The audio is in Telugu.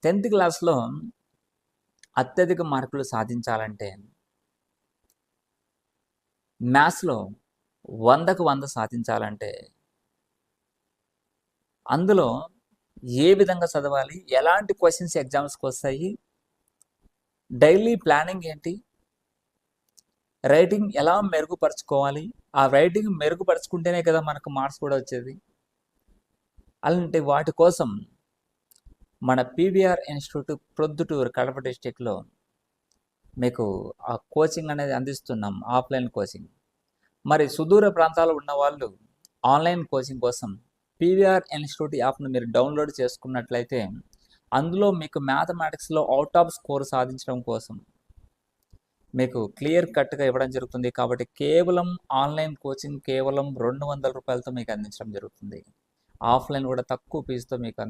10th క్లాస్లో అత్యధిక మార్కులు సాధించాలంటే మ్యాథ్స్లో 100కు 100 సాధించాలంటే అందులో ఏ విధంగా చదవాలి, ఎలాంటి క్వశ్చన్స్ ఎగ్జామ్స్కి వస్తాయి, డైలీ ప్లానింగ్ ఏంటి, రైటింగ్ ఎలా మెరుగుపరుచుకోవాలి, ఆ రైటింగ్ మెరుగుపరుచుకుంటేనే కదా మనకు మార్క్స్ కూడా వచ్చేది. అలాంటి వాటి కోసం మన పీవీఆర్ ఇన్స్టిట్యూట్ ప్రొద్దుటూరు కడప డిస్టిక్లో మీకు ఆ కోచింగ్ అనేది అందిస్తున్నాం, ఆఫ్లైన్ కోచింగ్. మరి సుదూర ప్రాంతాల్లో ఉన్న వాళ్ళు ఆన్లైన్ కోచింగ్ కోసం పీవీఆర్ ఇన్స్టిట్యూట్ యాప్ను మీరు డౌన్లోడ్ చేసుకున్నట్లయితే అందులో మీకు మ్యాథమెటిక్స్లో అవుట్ ఆఫ్ స్కోర్ సాధించడం కోసం మీకు క్లియర్ కట్గా ఇవ్వడం జరుగుతుంది. కాబట్టి కేవలం ఆన్లైన్ కోచింగ్ కేవలం 200 రూపాయలతో మీకు అందించడం జరుగుతుంది. ఆఫ్లైన్ కూడా తక్కువ ఫీజుతో మీకు